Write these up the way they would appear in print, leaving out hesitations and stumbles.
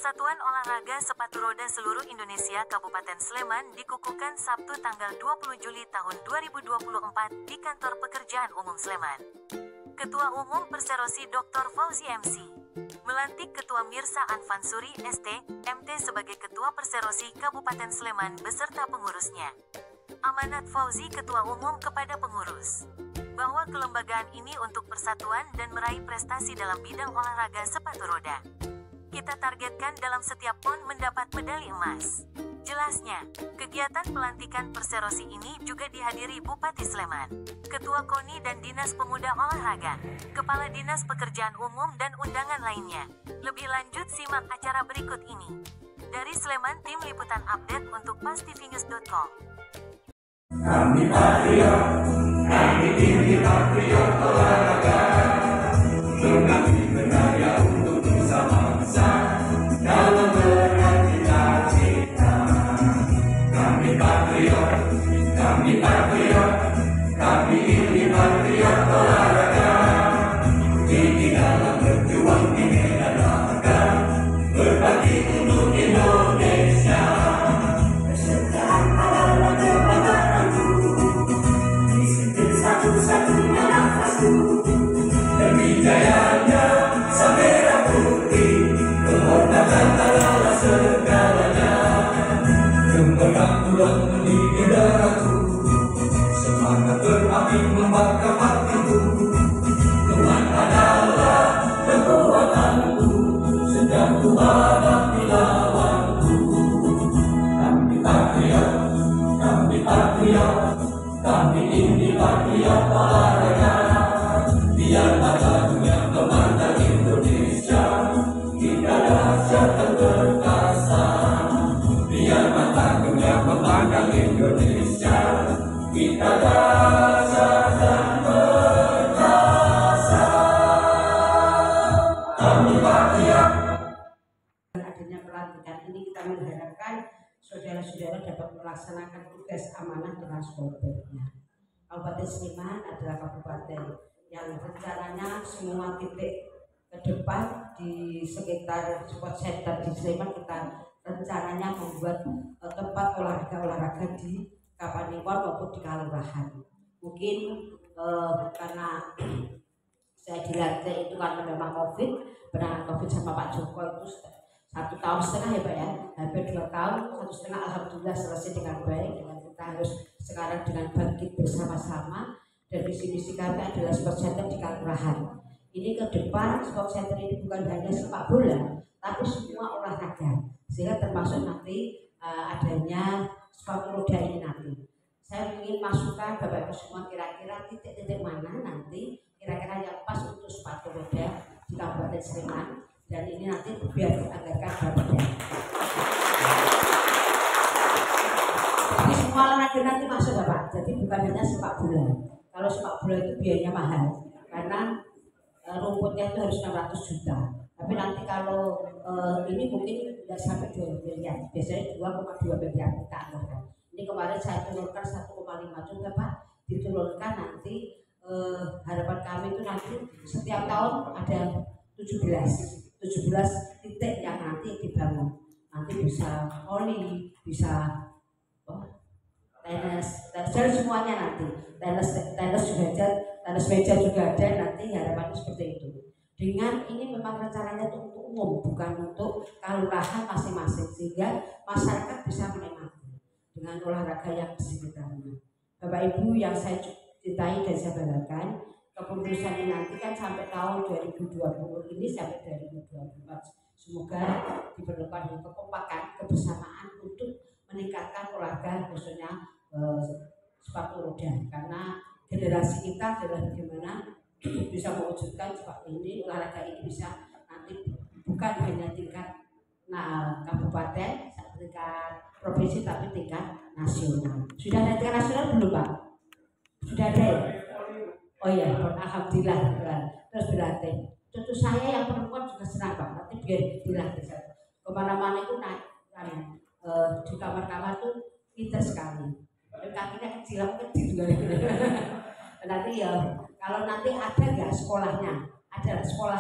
Persatuan Olahraga Sepatu Roda Seluruh Indonesia Kabupaten Sleman dikukuhkan Sabtu tanggal 20 Juli tahun 2024 di Kantor Pekerjaan Umum Sleman. Ketua Umum Perserosi Dr. Fauzi MC melantik Ketua Mirsa Anfansuri ST, MT sebagai Ketua Perserosi Kabupaten Sleman beserta pengurusnya. Amanat Fauzi Ketua Umum kepada pengurus bahwa kelembagaan ini untuk persatuan dan meraih prestasi dalam bidang olahraga sepatu roda. Kita targetkan dalam setiap PON mendapat medali emas. Jelasnya, kegiatan pelantikan Perserosi ini juga dihadiri Bupati Sleman, Ketua KONI dan Dinas Pemuda Olahraga, Kepala Dinas Pekerjaan Umum dan undangan lainnya. Lebih lanjut simak acara berikut ini. Dari Sleman, Tim Liputan Update untuk pastivingus.com. Kami patriot, kami ini patriot olahraga, mengabdi berdaya untuk bisa bangsa dalam bercita-cita. Kami patriot, kami patriot, kami ini patriot olahraga, di dalam berjuang di medan laga, berbagi untuk Indonesia. Kesetaraan adalah kebanggaanku, disiplin satu-satunya nafasku, demi jayanya sang merah putih, kehormatan adalah segalanya. Gemerlap bulan meninggi darahku, semangat berapi membakar hatiku. Tuhan adalah kekuatanku, sedang ku hadapi lawanku. Kami patriot, kami patriot, kami ini patriot olahraga. Biar mata dunia memandang Indonesia, kita dahsyat dan perkasa. Biar mata dunia memandang Indonesia, kita dahsyat dan perkasa. Kami patriot. Adanya pelantikan ini kita mengharapkan saudara-saudara dapat melaksanakan tugas amanah dengan sebaik-baiknya. Kabupaten Sleman adalah kabupaten yang rencananya semua titik ke depan di sekitar sport center di Sleman kita rencananya membuat tempat olahraga di Kapanewon maupun di Kalurahan. Mungkin karena saya dilantik itu karena memang COVID, penanganan COVID sama Pak Joko itu 1,5 tahun ya Pak ya, hampir 2 tahun, 1,5 alhamdulillah selesai dengan baik. Dengan kita harus sekarang dengan bangkit bersama-sama, dan visi-misi kami adalah sport center di Kalurahan. Ini ke depan sport center ini bukan hanya sepak bola, tapi semua olahraga, sehingga termasuk nanti adanya sepatu roda ini nanti. Saya ingin masukkan Bapak Ibu semua kira-kira titik-titik mana nanti kira-kira yang pas untuk sepatu roda di Kabupaten Sleman, dan ini nanti biar dianggarkan Bapak. Jadi semua olahraga nanti masuk Bapak, jadi bukan hanya sepak bola. Kalau sepak bola itu biayanya mahal karena rumputnya itu harus 600 juta. Tapi nanti kalau ini mungkin tidak sampai 2 miliar, biasanya 2,2 miliar kita anggarkan. Ini kemarin saya turunkan 1,5 juta Pak, diturunkan nanti harapan kami itu nanti setiap tahun ada 17 titik yang nanti dibangun. Nanti bisa voli, bisa tenis, semuanya nanti. Tenis juga ada, tenis meja juga ada, nanti harapannya seperti itu. Dengan ini memang rencananya untuk umum, bukan untuk kalurahan masing-masing, sehingga masyarakat bisa menikmati dengan olahraga yang sekitarnya. Bapak Ibu yang saya cintai dan saya banggakan, keputusan ini nanti kan sampai tahun 2020 ini sampai 2024. Semoga diperlukan kekompakan, kebersamaan untuk meningkatkan olahraga khususnya sepatu roda, karena generasi kita adalah bagaimana bisa mewujudkan seperti ini, olahraga ini bisa nanti bukan hanya tingkat kabupaten, tingkat provinsi, tapi tingkat nasional. Sudah ada tingkat nasional belum Pak? Sudah ada ya? Oh iya, alhamdulillah. Terus berlatih. Tentu saya yang perempuan juga senang Pak, nanti biar dilatih. Kemana-mana itu naik, di kamar-kamar tuh pintar sekali. Kakinya kecil juga. Nanti ya, kalau nanti ada nggak sekolahnya, ada sekolah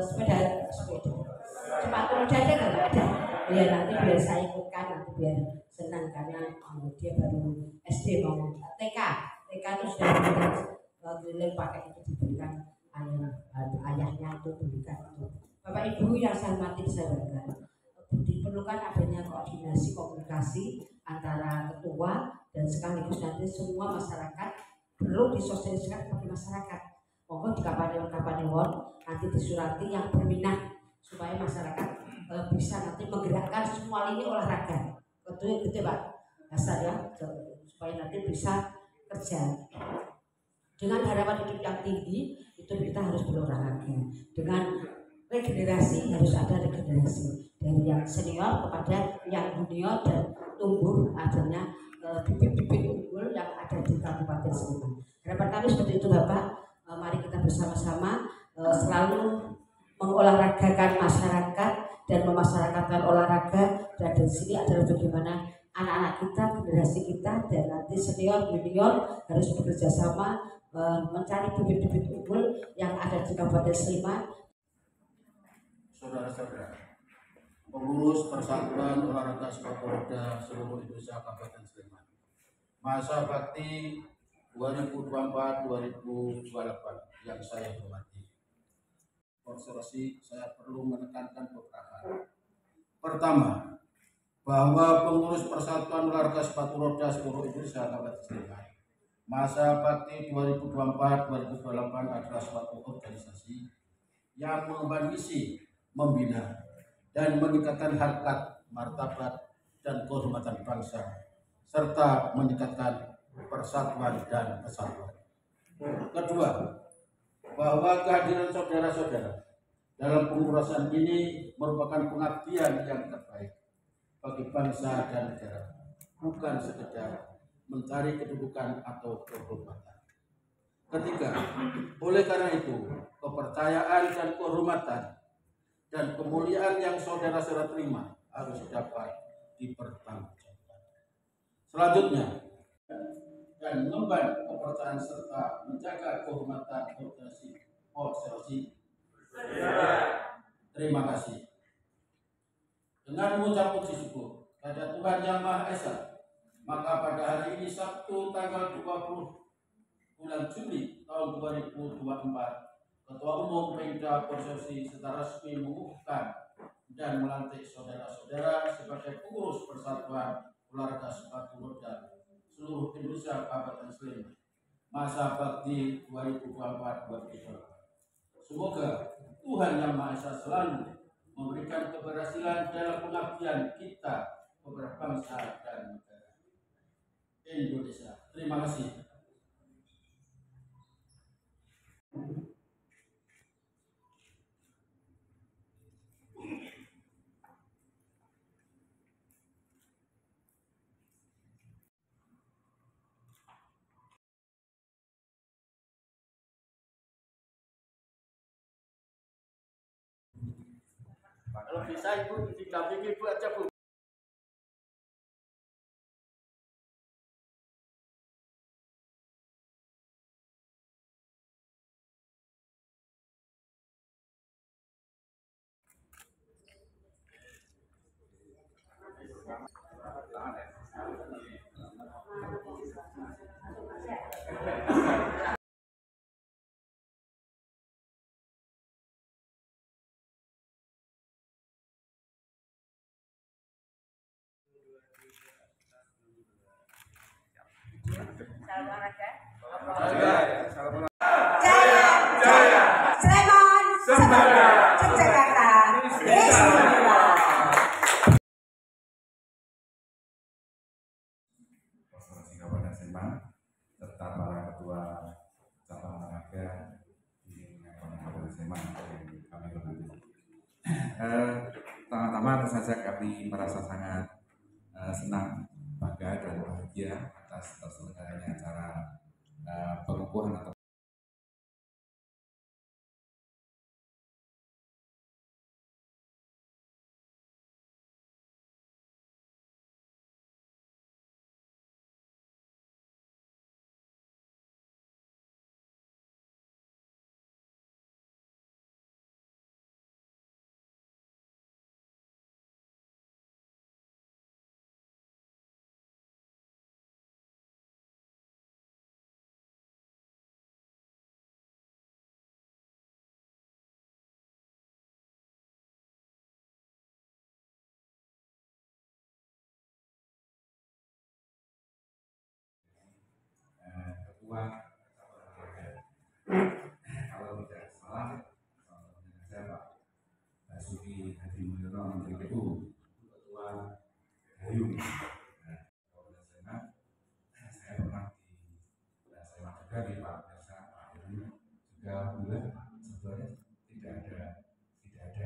sepeda biar nanti biar saya ikutkan nanti biar senang karena dia baru SD mau TK itu sudah keliling pakai itu diberikan ayahnya itu berikan itu. Bapak Ibu yang saya hormati saudara, diperlukan adanya koordinasi komunikasi antara ketua dan sekaligus nanti semua masyarakat perlu disosialisasikan kepada masyarakat. Mohon di kapan-kapan nanti disurati yang berminat supaya masyarakat bisa nanti menggerakkan semua lini olahraga. Betul gitu Pak. Dasar ya supaya nanti bisa kerja. Dengan harapan hidup yang tinggi itu kita harus berolahraga. Dengan regenerasi harus ada regenerasi dari yang senior kepada yang junior dan tumbuh adanya bibit-bibit unggul yang ada di Kabupaten Sleman. Harapan kami seperti itu Bapak. Mari kita bersama-sama selalu mengolahragakan masyarakat dan memasyarakatkan olahraga, dan di sini adalah bagaimana anak-anak kita, generasi kita dan nanti senior junior harus bekerja sama mencari bibit-bibit unggul yang ada di Kabupaten Sleman. Saudara-saudara, pengurus Persatuan Olahraga Sepatu Roda seluruh Indonesia Kabupaten Sleman, masa bakti 2024-2028 yang saya hormati. Observasi saya perlu menekankan beberapa hal. Pertama, bahwa pengurus Persatuan Olahraga Sepatu Roda seluruh Indonesia Kabupaten Sleman, masa bakti 2024-2028 adalah suatu organisasi yang mengemban misi membina dan meningkatkan harkat, martabat, dan kehormatan bangsa, serta meningkatkan persatuan dan kesatuan. Kedua, bahwa kehadiran saudara-saudara dalam pengurusan ini merupakan pengabdian yang terbaik bagi bangsa dan negara, bukan sekedar mencari kedudukan atau kehormatan. Ketiga, oleh karena itu, kepercayaan dan kehormatan dan kemuliaan yang saudara-saudara terima harus dapat dipertanggungjawabkan. Selanjutnya, dan mengemban kepercayaan serta menjaga kehormatan organisasi. Terima kasih. Dengan mengucap puji syukur pada Tuhan Yang Maha Esa, maka pada hari ini Sabtu tanggal 20 bulan Juli tahun 2024, Ketua Umum Pemda Persausi secara resmi mengukuhkan dan melantik saudara-saudara sebagai pengurus Persatuan Olahraga Sepatu Roda seluruh Indonesia Kabupaten Sleman, masa bakti 2024-2028. Semoga Tuhan Yang Maha Esa selalu memberikan keberhasilan dalam pengabdian kita kepada bangsa dan negara Indonesia. Terima kasih. Kalau bisa Ibu didampingi Ibu aja Bu. Salam olahraga. Jaya, jaya, Sleman, Sembara, Yogyakarta, Istimewa. Provinsi Kabupaten Sleman serta para ketua cabang olahraga di Kabupaten Sleman yang kami hormati. Pertama-tama tentu saja kami merasa sangat senang, bangga dan bahagia atas terselenggaranya acara pengukuhan atau ketua cabang olahraga. Kalau tidak salah, saya Pak Basuki Hadi Mulyono Menteri PU, ketua Hayung. Saya pernah di SMA juga di Pak Desa Pak Hayung juga, alhamdulillah sebetulnya tidak ada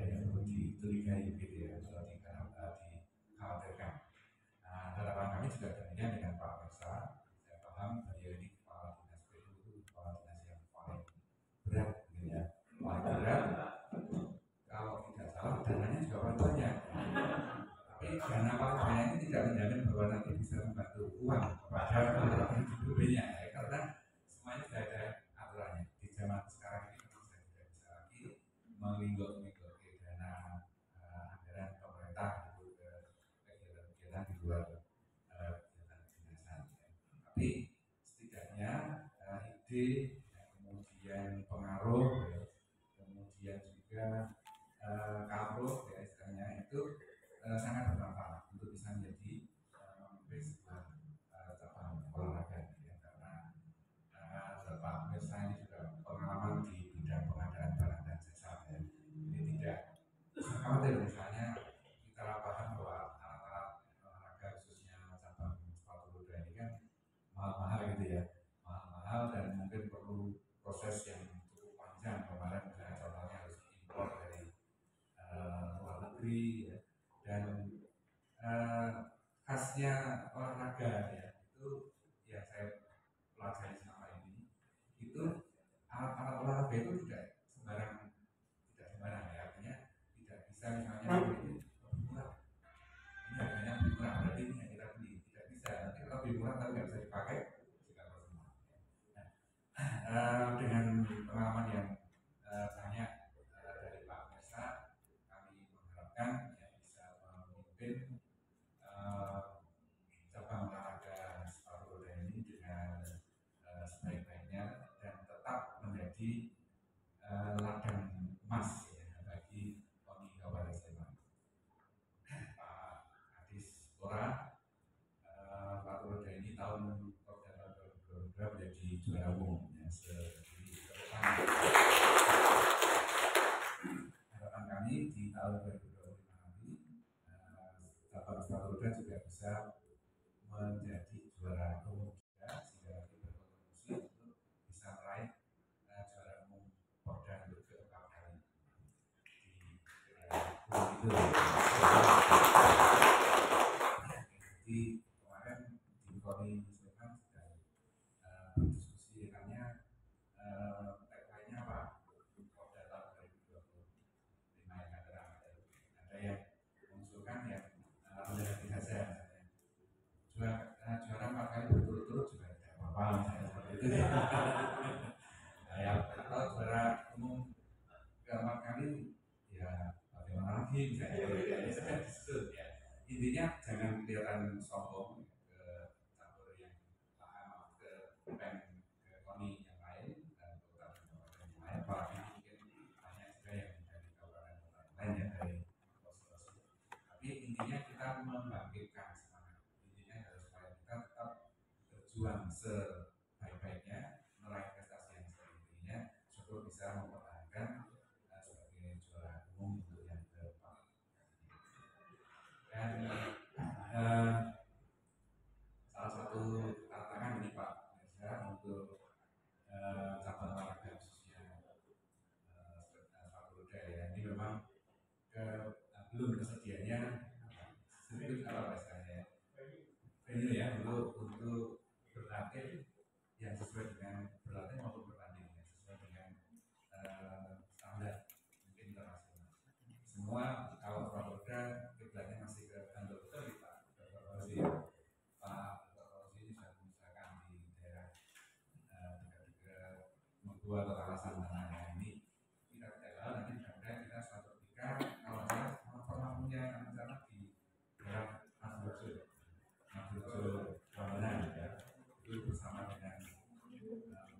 yang perlu dicurigai gitu ya, atau dikhawatirkan. Harapan kami juga demikian dengan Pak Desa. Saya paham beliau ini kepala dinas PU itu kepala dinas yang paling berat gitu ya, paling berat. Kalau tidak salah dananya juga paling banyak. Tapi dana paling banyak ini tidak menjamin bahwa nanti bisa membantu uang kepada penduduknya ya, karena semuanya sudah ada aturannya. Di zaman sekarang ini memang sudah tidak bisa lagi menginggok-inggok dana anggaran pemerintah itu ke kegiatan-kegiatan di luar kegiatan kedinasan. Tapi setidaknya ide, kemudian pengaruh, kemudian juga kampus ya istilahnya itu sangat bermanfaat untuk bisa menjadi memimpin sebuah cabang olahraga ya, karena Pak Mirsa ini juga pengalaman di bidang pengadaan barang dan jasa ya. Jadi tidak usah khawatir misalnya kita paham bahwa alat-alat olahraga khususnya cabang sepatu roda ini kan mahal-mahal gitu ya, mahal-mahal dan mungkin perlu proses yang cukup panjang. Kemarin misalnya contohnya harus impor dari luar negeri ya. Dan khasnya olahraga ya itu yang saya pelajari selama ini itu alat-alat olahraga itu tidak sembarang ya, artinya tidak bisa misalnya ini lebih murah, ini harganya lebih murah berarti ini yang kita beli, tidak bisa, nanti kalau lebih murah tapi nggak bisa dipakai juga semua. Dengan pengalaman yang banyak dari Pak Mirsa, kami mengharapkan memimpin cabang olahraga sepatu roda ini dengan sebaik-baiknya dan tetap menjadi ladang emas ya, bagi KONI Kabupaten Sleman. Pak Adis Tora sepatu roda ini tahun 2022 menjadi juara umum ya, harapan kami di tahun 2025 nanti cabang sepatu roda juga bisa menjadi juara umum juga, sehingga nanti berkontribusi untuk bisa meraih juara umum Porda untuk keempat kali di jadi kemarin di KONI Sleman sedang berdiskusi hanya tagline-nya apa Porda tahun 2025 yang ada yang mengusulkan yang rendah hati saja juara 4 kali berturut-turut juga tidak apa-apa misalnya seperti itu ya, atau juara umum ke-4 kali ya bagaimana lagi misalnya ya, sudah disebut ya. Intinya jangan kelihatan sombong ke campur yang ke pen ke KONI yang lain dan kabupaten yang lain, apalagi mungkin banyak juga yang dari kabupaten lain ya, dari konsultasi. Tapi intinya kita membangkitkan semangat, intinya harus supaya kita tetap berjuang sebaik-baiknya meraih prestasi yang setinggi-tingginya, syukur bisa mempertahankan sebagai juara umum untuk yang ke-4. Dan salah satu tantangan ini Pak Mirsa untuk cabang olahraga khususnya sepatu roda ya, ini memang belum tersedianya sedikit apa bahasanya venue ya untuk berlatih yang sesuai dengan berlatih maupun bertanding ya, sesuai dengan standar mungkin internasional. Semua kalau sepatu roda kiblatnya masih ke Bandung, betul ya Pak Dr. Fauzi ya? Pak Dr. Fauzi ini sudah mengusahakan di daerah dekat-dekat Mengkudu atau Kalasan tanahnya ini, kita tidak tahu nanti mudah-mudahan kita suatu ketika kalau saya pernah punya rencana di daerah Masjid Ramadan ya, itu bersama dengan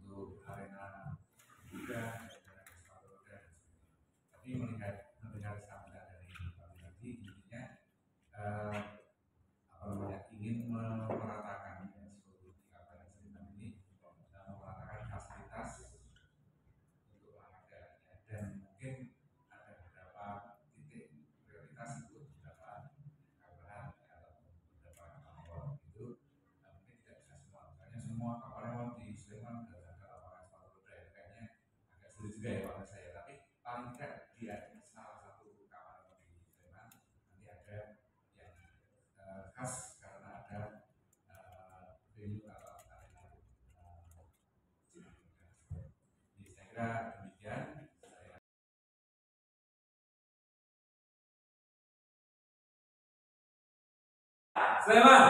untuk arena juga dan sepatu roda. Tapi mendengar sambutan dari Pak Bupati, intinya ingin meratakan ya, seluruh di Kabupaten Sleman ini meratakan Sleman,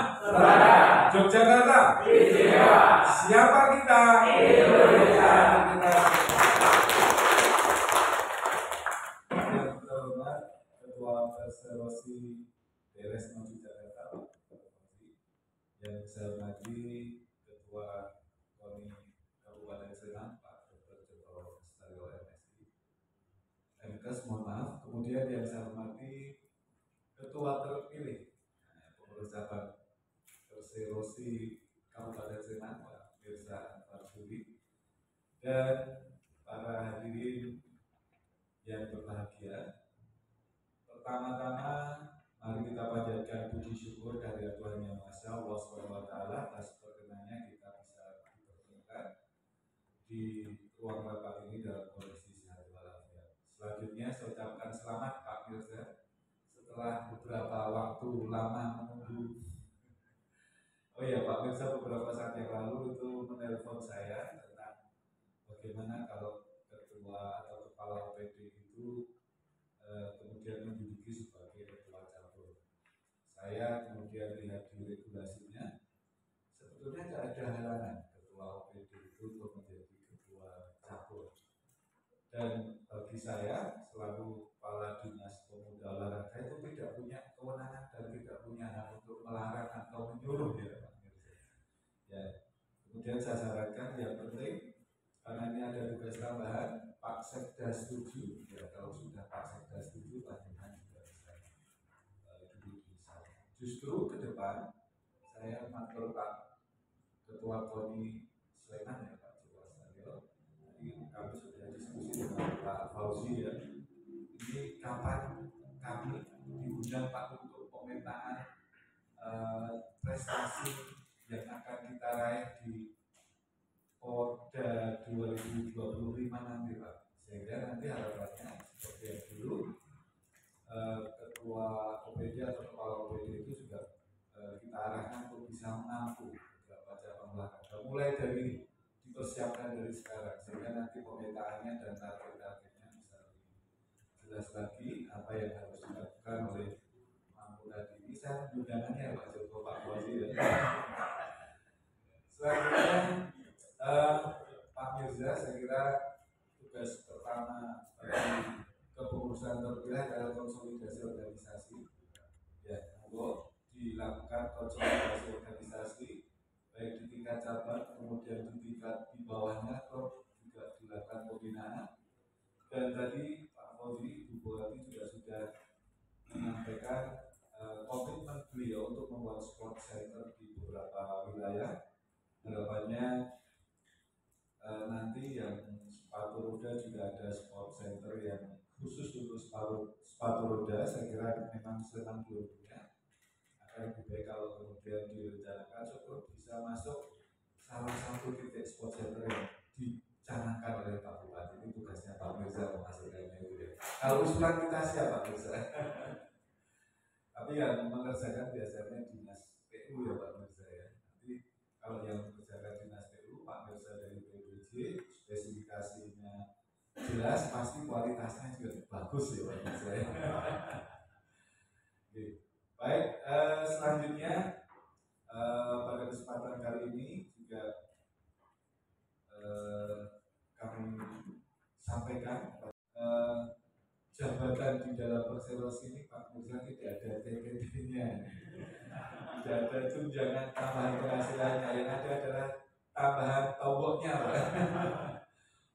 Yogyakarta, siapa kita? Indonesia. Yang terhormat Ketua Perserosi Daerah Maju Jakarta, yang saya hormati Ketua KONI Kabupaten Sleman, Pak Dr. Joko Stario MSI. MKes, mohon maaf. Kemudian yang saya hormati Ketua terpilih pengurus cabang Perserosi Kabupaten Sleman, Pak Mirza Marsudi, dan para hadirin yang berbahagia. Pertama-tama, mari kita panjatkan puji syukur dari Tuhan Yang Maha Esa Allah SWT atas perkenannya kita bisa dipertemukan di ruang rapat ini dalam kondisi sehat walafiat. Selanjutnya saya ucapkan selamat Pak Mirza setelah beberapa waktu lama menunggu. Oh ya, Pak Mirza beberapa saat yang lalu itu menelpon saya tentang bagaimana kalau ketua atau kepala OPD itu kemudian menduduki sebagai ketua cabur. Saya kemudian lihat di regulasinya, sebetulnya tidak ada halangan ketua OPD itu untuk menjadi ketua cabur. Dan bagi saya selalu kepala dinas pemuda olahraga itu tidak punya kewenangan dan tidak punya hak untuk melarang atau menyuruh ya Pak Mirza. Ya, kemudian saya sarankan yang penting karena ini ada tugas tambahan, Pak Sekda setuju. Ya, kalau sudah Pak Sekda setuju, panjenengan juga bisa duduk di sana. Justru ke depan saya matur Pak Ketua KONI Sleman ya Pak Joko Stario. Tadi kami sudah diskusi dengan Pak Fauzi ya. Ini kapan kami diundang Pak untuk pemetaan prestasi yang akan kita raih di Porda 2025 nanti Pak. Sehingga nanti harapannya seperti yang dulu ketua OPD atau kepala OPD itu juga kita arahkan untuk bisa mampu beberapa cabang olahraga. Mulai dari dipersiapkan dari sekarang sehingga nanti pemetaannya dan target-targetnya bisa lebih jelas lagi apa yang harus dilakukan oleh mampu tadi. Ini saya undangannya Pak Joko, Pak Fauzi ya. Selanjutnya Pak Mirza, saya kira tugas pertama bagi kepengurusan terpilih adalah konsolidasi organisasi. Ya, monggo dilakukan konsolidasi organisasi baik di tingkat cabang, kemudian di tingkat di bawahnya, atau juga dilakukan pembinaan. Dan tadi Pak Fauzi, Ibu Bupati juga sudah menyampaikan komitmen beliau untuk membuat sport center di beberapa wilayah. Harapannya nanti yang sepatu roda juga ada sport center yang khusus untuk sepatu roda. Saya kira memang Sleman belum punya. Akan lebih baik kalau kemudian direncanakan cukup bisa masuk salah satu titik sport center yang dicanangkan oleh Pak Bupati. Ini tugasnya Pak Mirza menghasilkannya itu ya. Kalau usulan kita siapa Pak Mirza? Tapi yang mengerjakan biasanya dinas PU ya Pak Mirza ya. Nanti kalau yang mengerjakan dinas PU, Pak Mirza dari PUBG, spesifikasinya jelas, pasti kualitasnya juga bagus ya Pak Mirza ya. Baik, selanjutnya pada kesempatan kali ini juga kami sampaikan jabatan di dalam Perserosi ini Pak Mirza tidak ada TPP-nya, tidak ada tunjangan tambahan penghasilannya, yang ada adalah tambahan tomboknya Pak.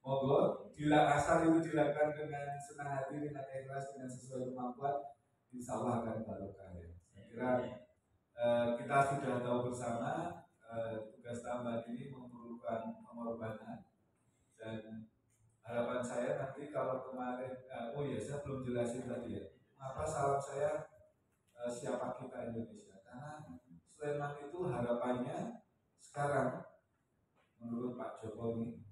Monggo asal itu dilakukan dengan senang hati, dengan ikhlas, dengan sesuai kemampuan, insya Allah akan barokah ya. Saya kira kita sudah tahu bersama tugas tambahan ini memerlukan pengorbanan, dan harapan saya nanti kalau kemarin, oh ya saya belum jelasin tadi ya, mengapa salam saya siapa kita Indonesia, karena Sleman itu harapannya sekarang menurut Pak Jokowi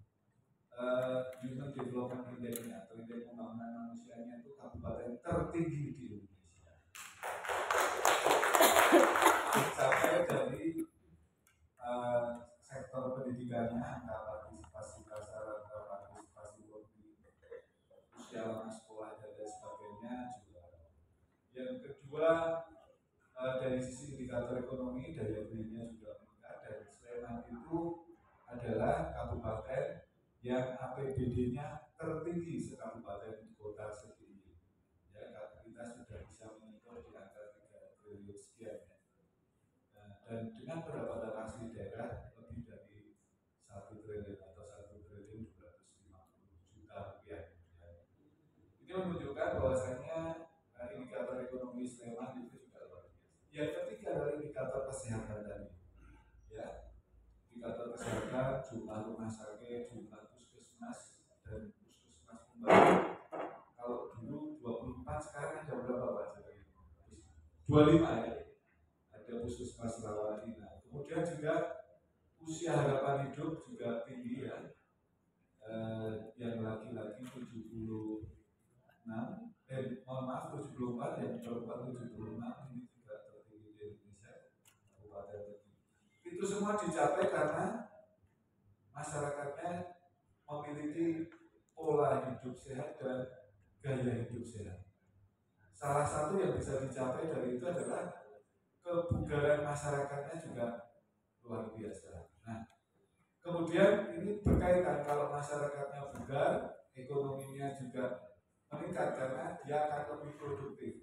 Human Development Index-nya atau indeks pembangunan manusianya itu kabupaten tertinggi di Indonesia. Sampai dari sektor pendidikannya, angka partisipasi pasar, angka partisipasi usia lama sekolah dan lain sebagainya juga. Yang kedua, dari sisi indikator ekonomi daya belinya juga meningkat, dan Sleman itu adalah kabupaten yang APBD-nya tertinggi sekabupaten kota sendiri. Ya, kita sudah bisa menyentuh di angka 3 triliun sekian. Dan dengan pendapatan asli daerah lebih dari 1 triliun atau 1 triliun 250 juta rupiah. Ini menunjukkan bahwasanya indikator ekonomi Sleman itu juga luar biasa. Yang ketiga adalah indikator kesehatan tadi. Ya, indikator kesehatan, jumlah rumah sakit, jumlah puskesmas dan puskesmas kembali. Kalau dulu 24, sekarang ada berapa Pak? 25 ya. Ada puskesmas Rawatina. Kemudian juga usia harapan hidup juga tinggi ya. Yang laki-laki 76, mohon maaf 74, yang perempuan 76, ini juga tertinggi di Indonesia, kabupaten tertinggi. Itu semua dicapai karena masyarakatnya memiliki pola hidup sehat dan gaya hidup sehat. Salah satu yang bisa dicapai dari itu adalah kebugaran masyarakatnya juga luar biasa. Nah, kemudian ini berkaitan, kalau masyarakatnya bugar, ekonominya juga meningkat karena dia akan lebih produktif.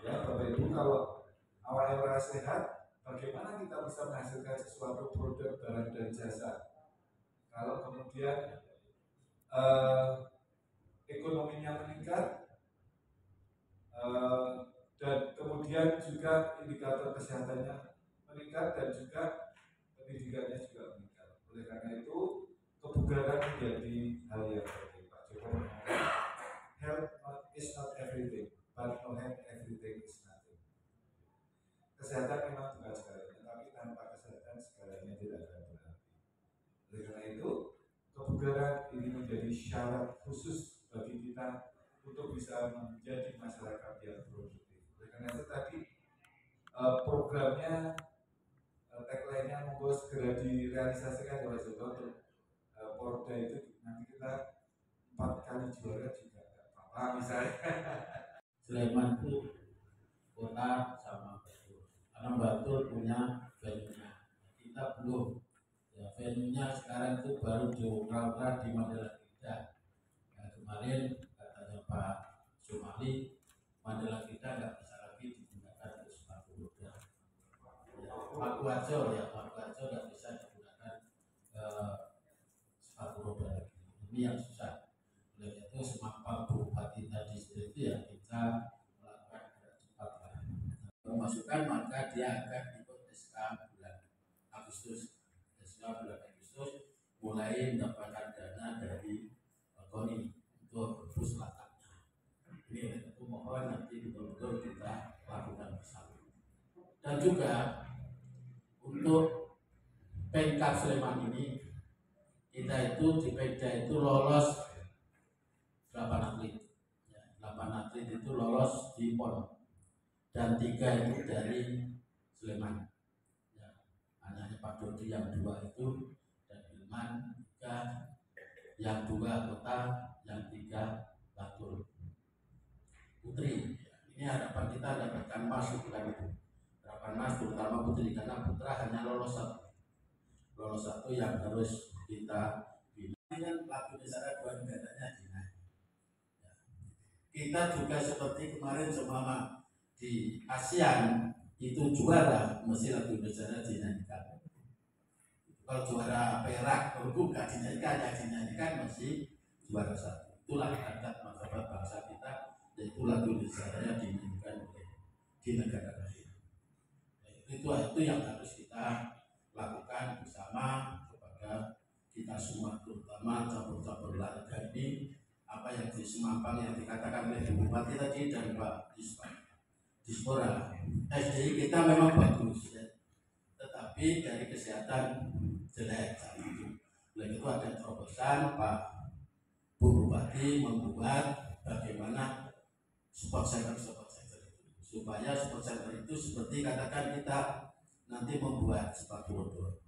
Ya, Bapak Ibu, kalau awalnya sehat, bagaimana kita bisa menghasilkan sesuatu produk barang dan jasa? Kalau kemudian ekonominya meningkat, dan kemudian juga indikator kesehatannya meningkat dan juga pendidikannya juga meningkat. Oleh karena itu, kebugaran menjadi hal yang penting. Pak Jokowi mengatakan, health is not everything, but no health everything is nothing. Kesehatan memang bukan segalanya, tapi tanpa kesehatan segalanya tidak akan berarti. Oleh karena itu, kebugaran ini menjadi syarat khusus bagi kita untuk bisa menjadi masyarakat yang produktif. Oleh karena itu tadi programnya, tagline-nya monggo segera direalisasikan oleh Jokowi. Porda itu nanti kita 4 kali juara juga nggak apa-apa misalnya. Sleman itu kota sama Batur. Karena Batur punya venue-nya, kita belum. Ya, venue-nya sekarang itu baru diukur di Mandala Kita. Nah, kemarin katanya Pak Sumali, Mandala Kita nggak bisa lagi digunakan untuk sepatu roda. Pakuaco nggak bisa digunakan sepatu roda lagi. Ini yang susah. Oleh itu semampa Bupati tadi seperti itu ya kita melakukan gerak cepat lah. Memasukkan maka dia akan ikut SK bulan Agustus. SK bulan Agustus mulai mendapatkan dana dari KONI untuk bus latangnya. Ini itu mohon nanti betul-betul kita lakukan bersama. Dan juga untuk Pemkab Sleman ini, kita itu di Pemda itu lolos 8 atlet, ya, 8 atlet itu lolos di PON dan 3 itu dari Sleman. Ya, hanya Pak Dodi yang 2 itu dan Ilman 3, yang 2 kota, yang 3 Batur putri. Ini harapan kita dapatkan masuk bukan itu. Harapan mas terutama putri karena putra hanya lolos 1 yang harus kita bina. Ini kan lagu Indonesia 2 negaranya dinaik. Kita juga seperti kemarin seumpama di ASEAN itu juara mesti lagu Indonesia dinyanyikan. Kalau juara perak, perunggu nggak dinyanyikan, yang dinyanyikan masih juara 1. Itulah adat martabat bangsa kita, yaitu lagu Indonesia dinyanyikan di negara lain. Itu yang harus kita lakukan bersama kepada kita semua, terutama cabur-cabur olahraga ini. Apa yang di Semampang yang dikatakan oleh Bupati tadi dan Pak Dispora, SDI kita memang bagus ya, tetapi dari kesehatan jelek saat itu. Oleh itu ada terobosan Pak Bu Bupati membuat bagaimana support center itu, supaya support center itu seperti katakan kita nanti membuat sepatu roda,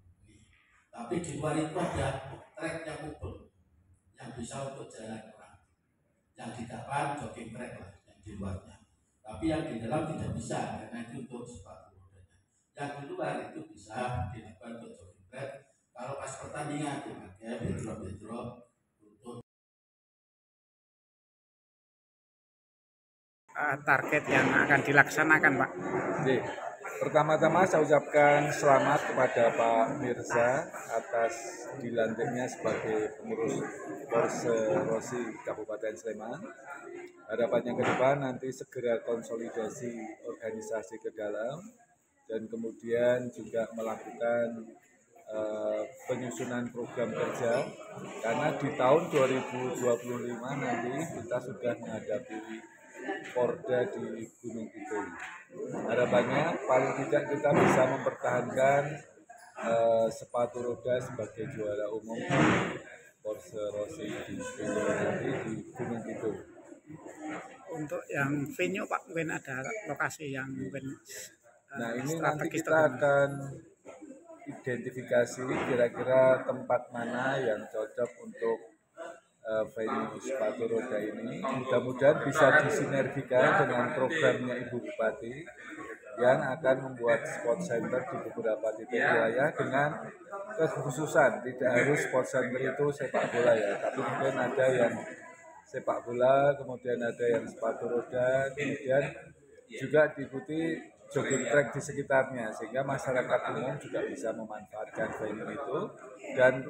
tapi di luar itu ada trek yang kubur yang bisa untuk jalan orang, yang di depan jogging track lah yang di luarnya. Tapi yang di dalam tidak bisa karena itu untuk sepatu rodanya. Yang di luar itu bisa dilakukan untuk jogging track. Kalau pas pertandingan dipakai backdrop untuk target yang akan dilaksanakan, Pak. Oke. Pertama-tama saya ucapkan selamat kepada Pak Mirza atas dilantiknya sebagai pengurus Porserosi Kabupaten Sleman. Harapannya ke depan nanti segera konsolidasi organisasi ke dalam dan kemudian juga melakukan penyusunan program kerja karena di tahun 2025 nanti kita sudah menghadapi Porda di Gunung Kidul. Harapannya paling tidak kita bisa mempertahankan sepatu roda sebagai juara umum Porserosi di Gunung Kidul. Untuk yang venue, Pak, mungkin ada lokasi yang mungkin Nah ini nanti kita akan identifikasi kira-kira tempat mana yang cocok untuk venue sepatu roda ini. Mudah-mudahan bisa disinergikan dengan programnya Ibu Bupati yang akan membuat sport center di beberapa titik wilayah dengan kekhususan. Tidak harus sport center itu sepak bola ya, tapi mungkin ada yang sepak bola, kemudian ada yang sepatu roda, kemudian juga diikuti jogging track di sekitarnya sehingga masyarakat umum juga bisa memanfaatkan venue itu dan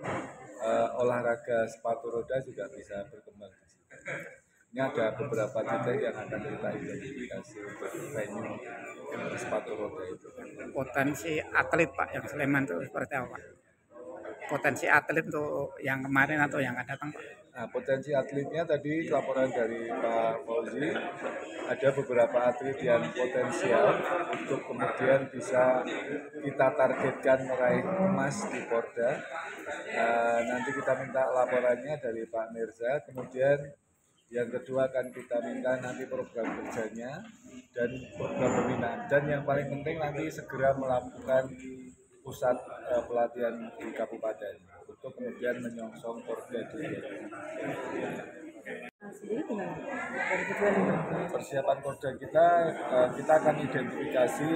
olahraga sepatu roda juga bisa berkembang di situ. Ini ada beberapa titik yang akan kita identifikasi untuk venue sepatu roda itu. Potensi atlet, Pak, yang Sleman itu seperti apa? Potensi atlet untuk yang kemarin atau yang akan datang, Pak? Nah, potensi atletnya tadi laporan dari Pak Fauzi, ada beberapa atlet yang potensial untuk kemudian bisa kita targetkan meraih emas di Porda. Nanti kita minta laporannya dari Pak Mirza, kemudian yang kedua akan kita minta nanti program kerjanya dan program pembinaan. Dan yang paling penting nanti segera melakukan pusat pelatihan di kabupaten untuk kemudian menyongsong Porda di persiapan Porda kita akan identifikasi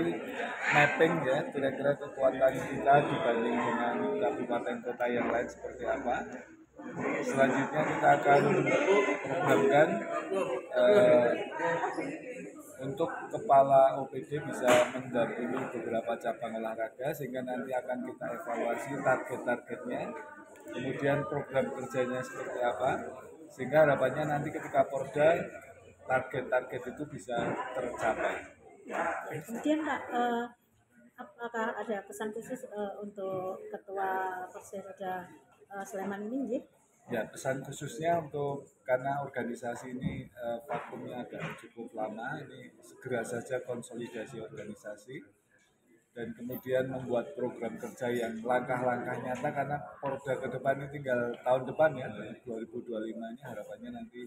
mapping ya kira-kira kekuatan kita dibanding dengan kabupaten kota yang lain seperti apa. Selanjutnya kita akan programkan untuk kepala OPD bisa mendampingi beberapa cabang olahraga sehingga nanti akan kita evaluasi target-targetnya, kemudian program kerjanya seperti apa, sehingga harapannya nanti ketika Porda target-target itu bisa tercapai. Kemudian Pak, apakah ada pesan khusus untuk Ketua Porseroda Sleman ini? Ya, pesan khususnya untuk karena organisasi ini vakumnya agak cukup lama, ini segera saja konsolidasi organisasi dan kemudian membuat program kerja yang langkah-langkah nyata karena Porda ke depan ini tinggal tahun depan ya, 2025 ini harapannya nanti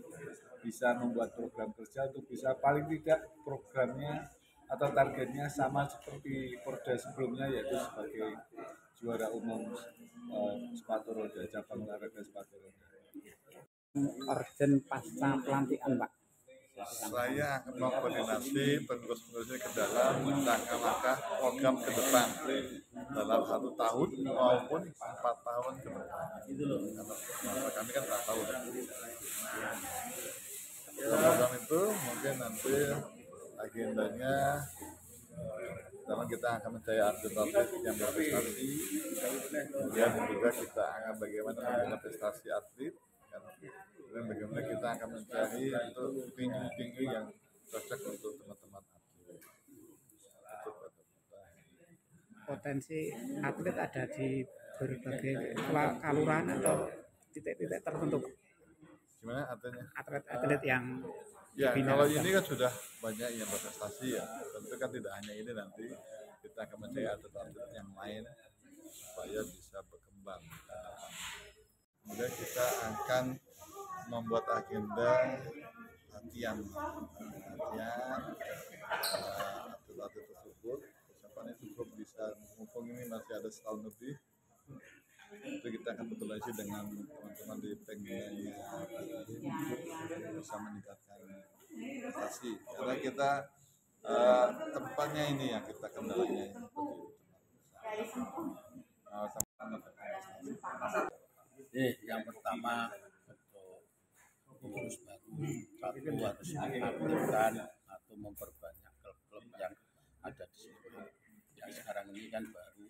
bisa membuat program kerja untuk bisa paling tidak programnya atau targetnya sama seperti Porda sebelumnya yaitu sebagai juara umum sepatu roda, cabang olahraga sepatu roda. Urgen pasca pelantikan, Pak. Saya akan mengkoordinasi pengurus-pengurusnya ke dalam langkah-langkah program ke depan dalam 1 tahun maupun 4 tahun ke depan. Karena kami kan 4 tahun. Program itu mungkin nanti agendanya pertama kita akan mencari atlet-atlet yang berprestasi, kemudian juga kita akan bagaimana membina prestasi atlet, dan bagaimana kita akan mencari untuk venue-venue yang cocok untuk teman-teman atlet. Potensi atlet ada di berbagai kelurahan atau titik-titik tertentu. Gimana artinya? Atlet-atlet yang ya kalau ini kan sudah banyak yang berprestasi ya, tentu kan tidak hanya ini, nanti kita akan mencari atlet-atlet yang lain supaya bisa berkembang. Kemudian kita akan membuat agenda latihan atlet-atlet tersebut. Persiapannya cukup bisa, mumpung ini masih ada setahun lebih, itu kita akan berkolaborasi dengan teman-teman di penggilingan untuk bisa meningkatkan prestasi. Karena kita tempatnya ini yang kita kendalanya. Yang pertama untuk pengurus baru satu harus mengaktifkan atau memperbanyak klub-klub yang ada di sini. Yang sekarang ini kan baru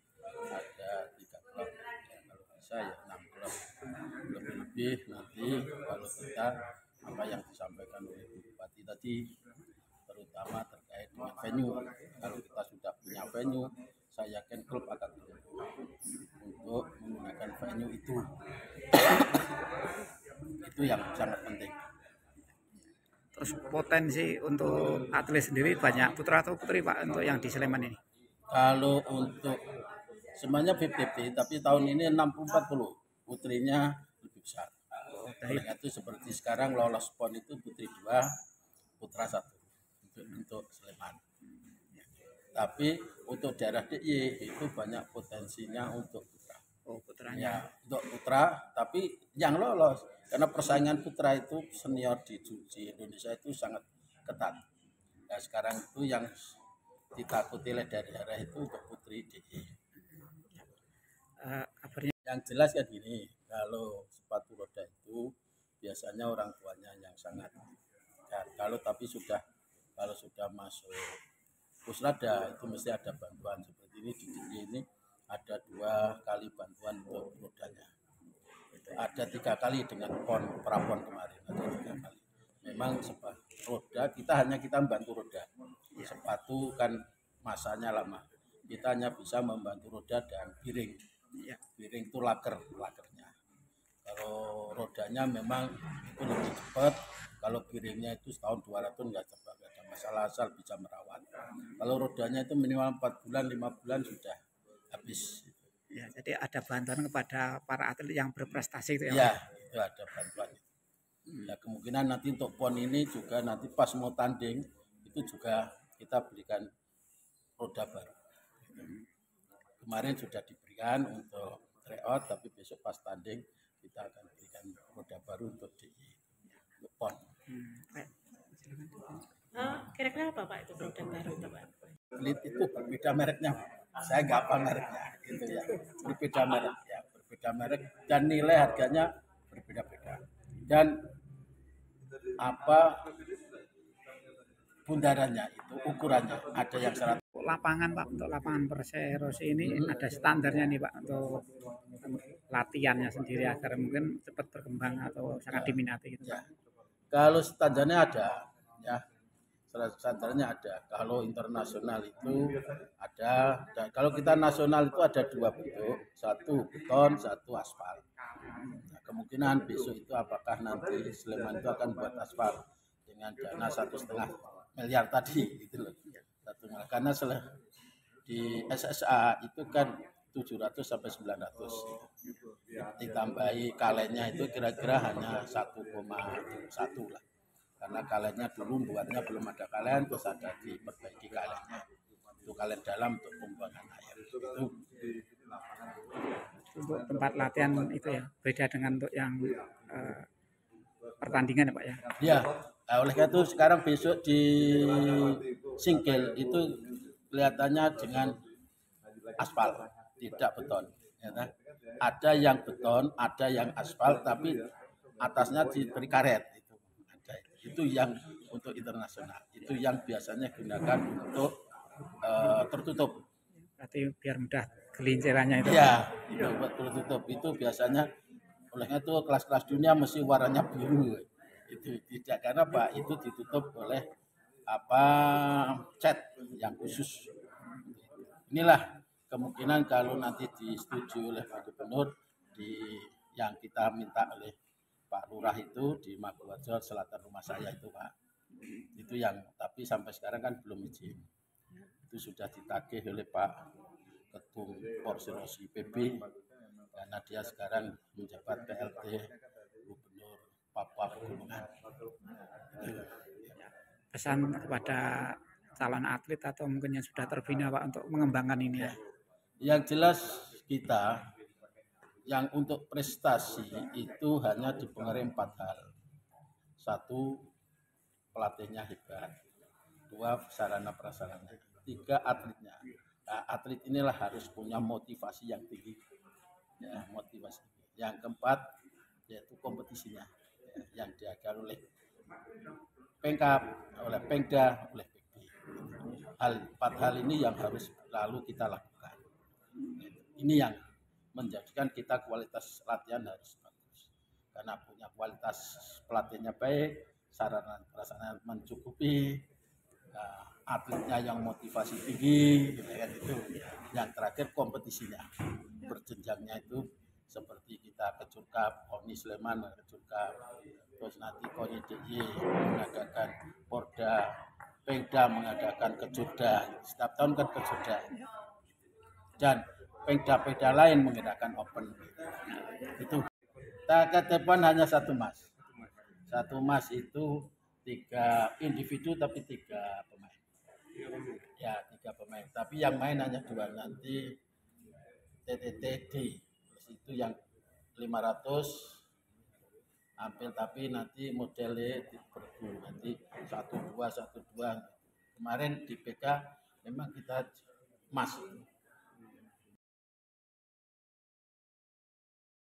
ada 3 klub, ya, kalau bisa ya 6 klub. Lebih-lebih nanti kalau kita apa yang disampaikan oleh Bu Bupati tadi, terutama terkait dengan venue. Kalau kita sudah punya venue, saya yakin klub akan untuk menggunakan venue itu. Itu yang sangat penting. Terus potensi untuk atlet sendiri banyak putra atau putri Pak untuk yang di Sleman ini? Kalau untuk semuanya 50-50, tapi tahun ini 60-40, putrinya lebih besar. Itu seperti sekarang lolos PON itu putri 2, putra 1 untuk Sleman. Tapi untuk daerah DIY itu banyak potensinya untuk putra. Oh, putranya. Ya, untuk putra, tapi yang lolos karena persaingan putra itu senior di Indonesia itu sangat ketat. Nah, sekarang itu yang ditakuti oleh daerah itu untuk putri DIY. Yang jelas kan gini, kalau sepatu roda itu biasanya orang tuanya yang sangat dan kalau sudah masuk pusrada itu mesti ada bantuan seperti ini di DIY ini ada 2 kali bantuan untuk rodanya. Ada 3 kali dengan prapon kemarin ada 3 kali. Memang roda kita membantu roda. Sepatu kan masanya lama. Kita hanya bisa membantu roda dan piring. Piring itu lakernya. Kalau rodanya memang itu lebih cepat. Kalau piringnya itu setahun 200 nggak cepat, nggak ada masalah asal bisa merawat. Kalau rodanya itu minimal 4 bulan, 5 bulan sudah habis. Ya, jadi ada bantuan kepada para atlet yang berprestasi itu ya? Ya, itu ada bantuan. Ya, kemungkinan nanti untuk PON ini juga nanti pas mau tanding itu juga kita berikan roda baru. Kemarin sudah diberikan untuk tryout, tapi besok pas tanding kita akan berikan roda baru untuk PON. Kira-kira apa Pak itu roda baru itu Pak? Lead itu berbeda mereknya, saya nggak apa mereknya, gitu ya. Berbeda merek dan nilai harganya berbeda-beda. Dan bundarannya itu ukurannya ada yang 100. Lapangan Pak, untuk lapangan Perserosi ini ada standarnya nih Pak untuk latihannya sendiri agar mungkin cepat berkembang atau sangat diminati gitu. Ya. Kalau standarnya ada, ya standarnya ada. Kalau internasional itu ada. Dan kalau kita nasional itu ada 2 bentuk, 1 beton, 1 aspal. Nah, kemungkinan besok itu apakah nanti Sleman itu akan buat aspal dengan dana 1,5 miliar tadi, gitu loh. Karena di SSA itu kan 700 sampai 900. Ditambahi kalennya itu kira-kira hanya 1,1 lah. Karena kalennya dulu buatnya belum ada kalen, terus ada diperbaiki kalennya. Itu kalen dalam untuk pembuangan air. Itu untuk tempat latihan itu ya beda dengan untuk yang pertandingan ya Pak ya. Ya, oleh karena itu sekarang besok di Singkil itu kelihatannya dengan aspal, tidak beton. Ya, ada yang beton, ada yang aspal, tapi atasnya diberi karet. Itu yang untuk internasional. Itu yang biasanya digunakan untuk tertutup. Berarti biar mudah gelincerannya itu. Ya, itu buat tertutup. Itu biasanya olehnya itu kelas-kelas dunia mesti warnanya biru. Itu tidak karena Pak itu ditutup oleh cat yang khusus. Inilah kemungkinan kalau nanti disetujui oleh Pak Gubernur yang kita minta oleh Pak Lurah itu di Maguwarjo selatan rumah saya itu Pak. Itu yang tapi sampai sekarang kan belum izin. Itu sudah ditagih oleh Pak Ketum Perserosi PB karena dia sekarang menjabat PLT Gubernur Papua Pegunungan. Pesan kepada calon atlet atau mungkin yang sudah terbina Pak untuk mengembangkan ini ya. Yang jelas kita yang untuk prestasi itu hanya dipengaruhi 4 hal. 1, pelatihnya hebat. 2, 2 sarana prasarana, 3 atletnya. Nah, atlet inilah harus punya motivasi yang tinggi, ya, motivasi. Yang keempat yaitu kompetisinya, ya, yang diagar oleh Pemkab, oleh Pemda, oleh PB. 4 hal ini yang harus selalu kita lakukan. Ini yang menjadikan kita kualitas latihan harus bagus. Karena punya kualitas pelatihnya baik, sarana prasarana mencukupi, atletnya yang motivasi tinggi, gitu kan, itu. Yang terakhir kompetisinya, berjenjangnya itu seperti kita Kejur Cup, KONI Sleman, Kejur Cup, terus nanti KONI DIY mengadakan Porda, Pemda mengadakan Kejurda, setiap tahun kan Kejurda, dan Pemda lain mengadakan Open. Itu target depan hanya 1 emas. 1 emas itu 3 individu tapi 3 pemain. Ya, 3 pemain. Tapi yang main hanya 2 nanti TTTD. Terus itu yang 500 ambil, tapi nanti modelnya berburu nanti 1-2. Kemarin di PK memang kita emas.